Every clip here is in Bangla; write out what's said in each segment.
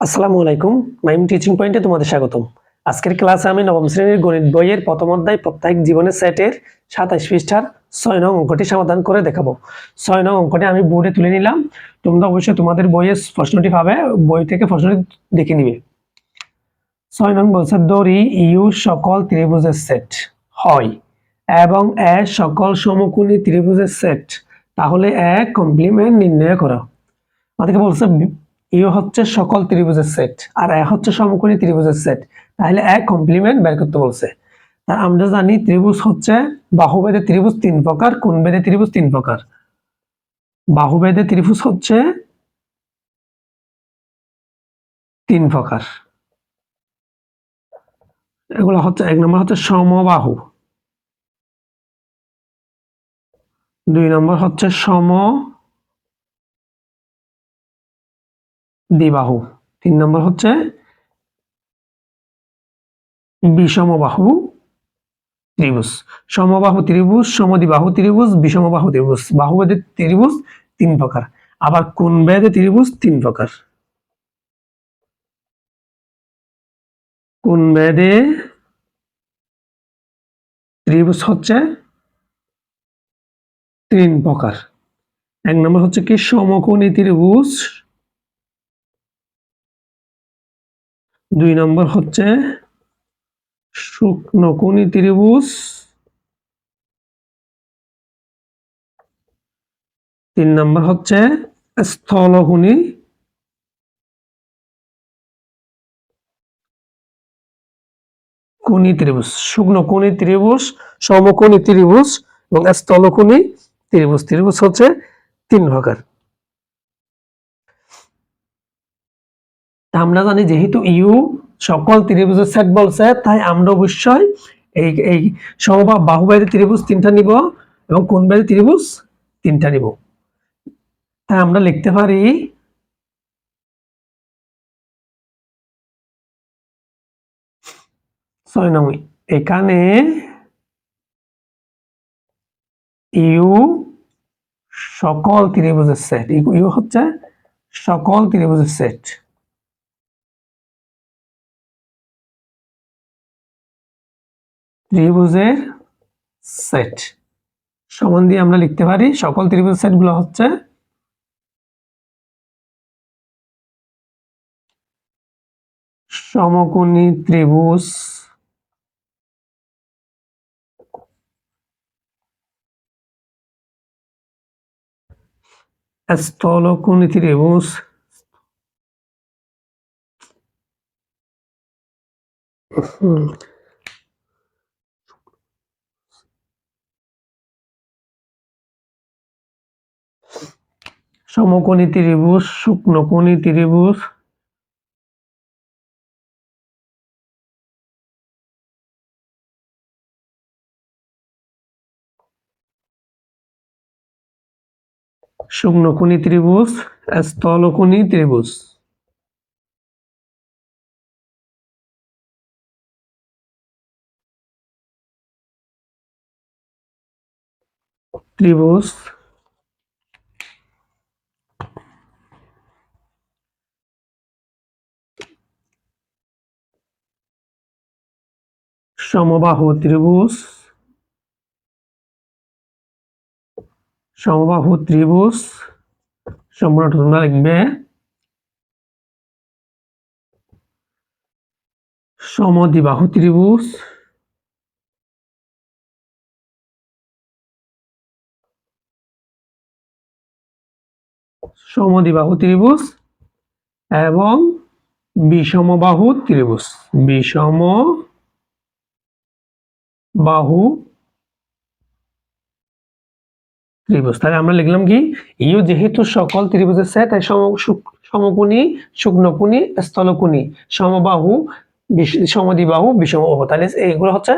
আসসালামু আলাইকুম, নাইম টিচিং পয়েন্টে তোমাদের স্বাগতম। আজকের ক্লাসে আমি নবম শ্রেণীর গণিত বইয়ের প্রথম অধ্যায় প্রত্যেক জীবনের সেটের 27 পৃষ্ঠার 6 নং অঙ্কটি সমাধান করে দেখাবো। 6 নং অঙ্কটি আমি বোর্ডে তুলে নিলাম। তোমরা অবশ্যই তোমাদের বইয়ের প্রশ্নটি পাবে, বই থেকে প্রশ্নটি দেখে নিবে। 6 নং বলছে দড়ি ইউ সকল ত্রিভুজের সেট হয় এবং এ সকল সমকোণী ত্রিভুজের সেট, তাহলে এ কমপ্লিমেন্ট নির্ণয় করো। আমাদেরকে বলছে ইউ হচ্ছে সকল ত্রিভুজের সেট আর এ হচ্ছে সমকোণী ত্রিভুজের সেট, তাহলে এ কমপ্লিমেন্ট বের করতে বলছে। তা আমরা জানি ত্রিভুজ হচ্ছে বাহুভেদে ত্রিভুজ তিন প্রকার, কোণভেদে ত্রিভুজ তিন প্রকার। বাহুভেদে ত্রিভুজ হচ্ছে তিন প্রকার। এগুলো হচ্ছে, এক নম্বর হচ্ছে সমবাহু, দুই নম্বর হচ্ছে সমদ্বিবাহু, তিন নম্বর হচ্ছে বিষমবাহু ত্রিভুজ। সমবাহু ত্রিভুজ, সমদ্বিবাহু ত্রিভুজ, বিষমবাহু ত্রিভুজ। বাহুভেদে ত্রিভুজ তিন প্রকার, আবার কোণভেদে ত্রিভুজ তিন প্রকার। কোণভেদে ত্রিভুজ হচ্ছে তিন প্রকার। এক নম্বর হচ্ছে কি সমকোণী ত্রিভুজ, দুই নম্বর হচ্ছে সূক্ষ্মকোণী ত্রিভুজ, তিন নম্বর হচ্ছে স্থলকোণী ত্রিভুজ। সূক্ষ্মকোণী ত্রিভুজ, সমকোণী ত্রিভুজ এবং স্থলকোণী ত্রিভুজ। ত্রিভুজ হচ্ছে তিন প্রকার। আমরা জানি যেহেতু ইউ সকল ত্রিভুজের সেট বলছে, তাই আমরা অবশ্যই এই বাহুভেদে ত্রিভুজ তিনটা নিব এবং কোণভেদে ত্রিভুজ তিনটা নিব। তাই আমরা লিখতে পারি এখানে ইউ সকল ত্রিভুজের সেট, ইউ হচ্ছে সকল ত্রিভুজের সেট। ত্রিভুজের সেট সমান দিয়ে আমরা লিখতে পারি সকল ত্রিভুজের সেট গুলো হচ্ছে সমকোণী ত্রিভুজ, স্থলকোণী ত্রিভুজ, সমকোণী ত্রিভুজ, সূক্ষ্মকোণী ত্রিভুজ, সূক্ষ্মকোণী ত্রিভুজ, স্থলকোণী ত্রিভুজ। ত্রিভুজ সমবাহু ত্রিভুজ, সমবাহু ত্রিভুজ সম্পূর্ণ তোমরা লিখবে সমদ্বিবাহু ত্রিভুজ, সমদ্বিবাহু ত্রিভুজ এবং বিষমবাহু ত্রিভুজ। বিষমবাহু ত্রিভুজ। তাহলে আমরা লিখলাম কি ইউ যেহেতু সকল ত্রিভুজের সেট, তাই সমকোণী, সূক্ষ্মকোণী, স্থলকোণী, সমবাহু, সমদ্বিবাহু, বিষমবাহু। তাহলে এইগুলো হচ্ছে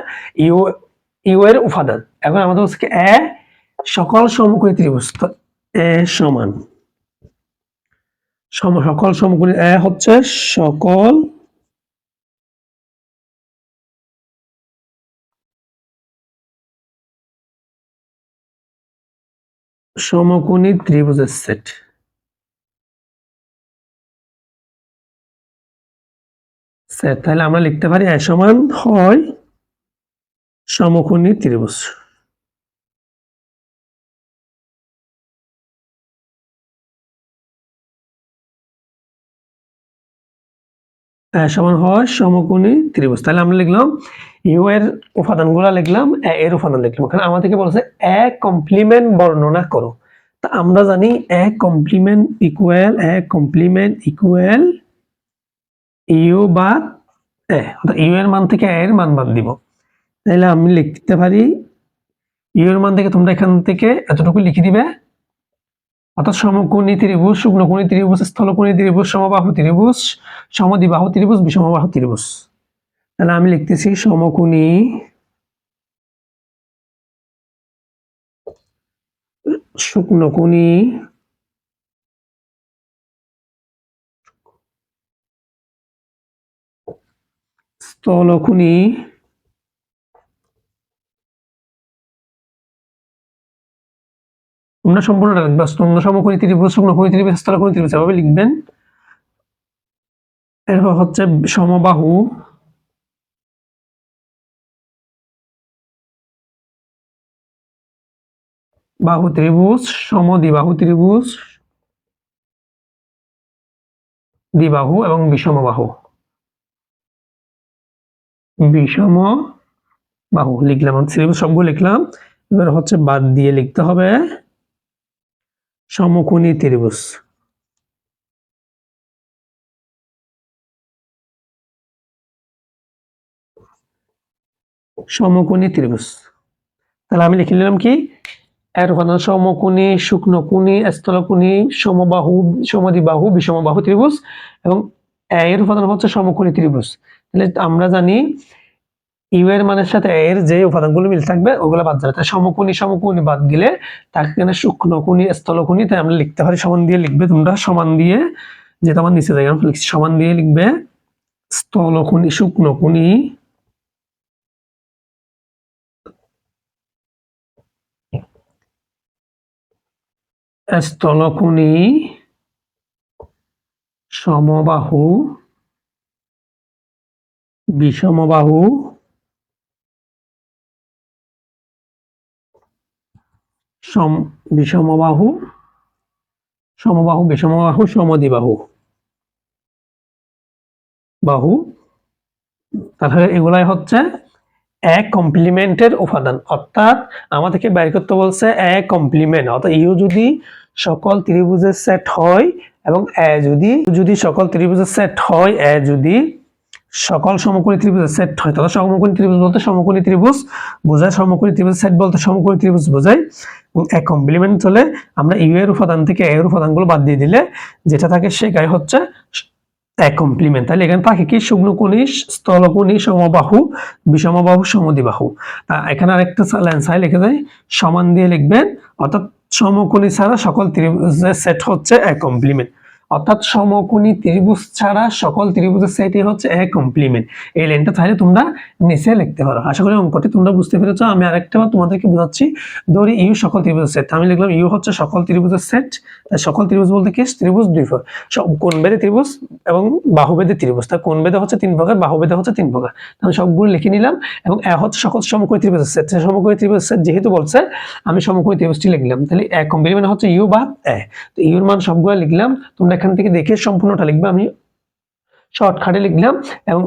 ইউ এর উপাদান। এখন আমাদের হচ্ছে এ সকল সমকোণী ত্রিভুজ। এ সমান সকল সমকোণী, এ হচ্ছে সকল সমকোণী ত্রিভুজের সেট। সেট, তাহলে আমরা লিখতে পারি এ সমান হয় সমকোণী ত্রিভুজ। সমান হয় সমকোণী ত্রিভুজ। তাহলে আমরা লিখলাম ইউ এর উপাদানগুলো লিখলাম, এ এর উপাদান লিখলাম। এখানে আমাদেরকে বলছে এ কমপ্লিমেন্ট বর্ণনা করো। তা আমরা জানি এ কমপ্লিমেন্ট ইকুয়াল ইউ বাদ এ, অর্থাৎ ইউ এর মান থেকে এ এর মান বাদ দিব। তাহলে আমি লিখতে পারি ইউ এর মান থেকে তোমরা এখান থেকে এতটুকু লিখে দিবে, অর্থাৎ সমকোণী ত্রিভুজ, শুকনোকোণী ত্রিভুজ, স্থলকোণী ত্রিভুজ, সমবাহু ত্রিভুজ, সমদ্বিবাহু ত্রিভুজ, বিষমবাহু ত্রিভুজ। তাহলে আমি লিখতেছি সমকোণী, শুকনোকোণী, স্থলকোণী, তোমরা সম্পূর্ণটা লিখবা, সমকোণী ত্রিভুজ, শুকনোকোণী ত্রিভুজ, স্থলকোণী ত্রিভুজ এভাবে লিখবেন। এরপর হচ্ছে সমবাহু, বাহু ত্রিভুজ, সমদ্বিবাহু ত্রিভুজ, দ্বিবাহু এবং বিষমবাহু। বিষমবাহু লিখলাম, ত্রিভুজ সবগুলো লিখলাম। এবার হচ্ছে বাদ দিয়ে লিখতে হবে সমকোণী ত্রিভুজ। সমকোণী ত্রিভুজ, তাহলে আমি লিখে নিলাম কি এর উপাদান সমকোণী, শুকনোকোণী, স্থলকোণী, সমবাহু, সমদ্বিবাহু, বিষমবাহু ত্রিভুজ এবং এর উপাদান হচ্ছে সমকোণী ত্রিভুজ। তাহলে আমরা জানি ইউ এর মানের সাথে এর যে উপাদানগুলো মিল থাকবে ওগুলো বাদ যাবে। তাই সমকোণী বাদ গেলে তাকে এখানে শুকনোকোণী, স্থলকোণী, তাই আমরা লিখতে পারি সমান দিয়ে লিখবে তোমরা, সমান দিয়ে, যেটা আমার নিচে জায়গা লিখছি, সমান দিয়ে লিখবে স্থলকোণী, শুকনোকোণী, স্থলকোণী, সমবাহু, বিষমবাহু, বিষমবাহু, সমবাহু, বিষমবাহু, সমদ্বিবাহু বাহু। তাহলে এগুলাই হচ্ছে এক কমপ্লিমেন্টের উপাদান, অর্থাৎ আমাদেরকে বের করতে বলছে এক কমপ্লিমেন্ট, অর্থাৎ ইউ যদি সকল ত্রিভুজের সেট হয় এবং এ যদি সকল ত্রিভুজের সেট হয়, এ যদি সকল সমকোণী ত্রিভুজের সেট হয়, তাহলে সমকোণী ত্রিভুজ বলতে সমকোণী ত্রিভুজ বোঝায়, সমকোণী ত্রিভুজের সেট বলতে সমকোণী ত্রিভুজ বোঝায়। এক কমপ্লিমেন্ট চলে আমরা ইউ এর উপাদান থেকে এ এর উপাদানগুলো বাদ দিয়ে দিলে যেটা থাকে সেটাই হচ্ছে এক কমপ্লিমেন্ট। তাহলে এখানে থাকে কি শুকনোকোণী, স্থলকোণী, সমবাহু, বিষমবাহু, সমদ্বিবাহু। এখানে আরেকটা লাইন চাই লিখে দেয়, সমান দিয়ে লিখবেন, অর্থাৎ সমকোণী ছাড়া সকল ত্রিভুজের সেট হচ্ছে এক কমপ্লিমেন্ট, অর্থাৎ সমকোণী ত্রিভুজ ছাড়া সকল ত্রিভুজের সেটই হচ্ছে এক কমপ্লিমেন্ট। এই লাইনটা চাইলে তোমরা নিচে লিখতে পারো। আশা করি অঙ্কটি তোমরা বুঝতে পেরেছো। আমি আরেকটা তোমাদেরকে বোঝাচ্ছি। ধরি ইউ সকল ত্রিভুজের সেট, আমি লিখলাম ইউ হচ্ছে সকল ত্রিভুজের সেট। সকল ত্রিভুজ বলতে কি, ত্রিভুজ দুই প্রকার, কোণভেদে ত্রিভুজ এবং বাহুভেদে ত্রিভুজ। তার কোণভেদে হচ্ছে 3 প্রকার, বাহুভেদে হচ্ছে 3 প্রকার। আমি সবগুলো লিখে নিলাম এবং এ হচ্ছে সকল সমকোণী ত্রিভুজের সেট। সমকোণী ত্রিভুজের সেট যেহেতু বলছে আমি সমকোণী ত্রিভুজটি লিখলাম, তাহলে এক কমপ্লিমেন্ট হচ্ছে ইউ বাদ এ। তো ইউর মান সবগুলো লিখলাম, তোমরা এখান থেকে দেখে সম্পূর্ণটা লিখবে, আমি শর্টকাটে লিখলাম। এবং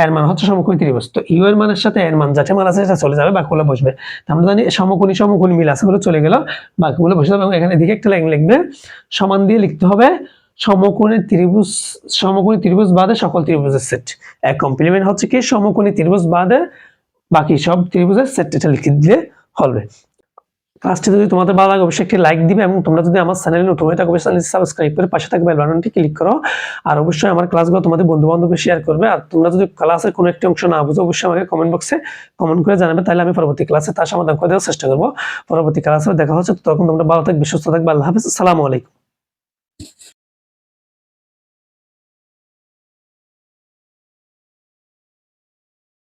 এর মান হচ্ছে সমকোণী ত্রিভুজ, তো ইউ এর মানের সাথে এর মান যাতে মান আছে সেটা চলে যাবে, বাকিগুলো বসবে। আমরা জানি সমকোণী মিল আছে বলে চলে গেল, বাকিগুলো বসে যাবে। এবং এখানে দিকে একটা লাইন লিখবে, সমান দিয়ে লিখতে হবে সমকোণী ত্রিভুজ বাদে সকল ত্রিভুজের সেট। এক কমপ্লিমেন্ট হচ্ছে কি সমকোণী ত্রিভুজ বাদে বাকি সব ত্রিভুজের সেটটা লিখে দিলে হবে। ক্লাসটি যদি তোমাদের ভালো লাগে অবশ্যই একটি লাইক দিবে, এবং তোমরা যদি আমার চ্যানেলে নতুন হয়ে থাকো চ্যানেলটি সাবস্ক্রাইব করে পাশে থাকা বেল বাটনটি ক্লিক করো। আর অবশ্যই আমার ক্লাসগুলো তোমাদের বন্ধু-বান্ধবকে শেয়ার করবে। আর তোমরা যদি ক্লাসের কোনো একটি অংশ না বুঝো অবশ্যই আমাকে কমেন্ট বক্সে কমেন্ট করে জানাবে, তাহলে আমি পরবর্তী ক্লাসে তার সমাধান করে দেওয়ার চেষ্টা করবো। পরবর্তী ক্লাসে দেখা হচ্ছে, তখন তোমরা ভালো থাকবে, সুস্থ থাকবে। আল্লাহ হাফেজ, আসসালামু আলাইকুম।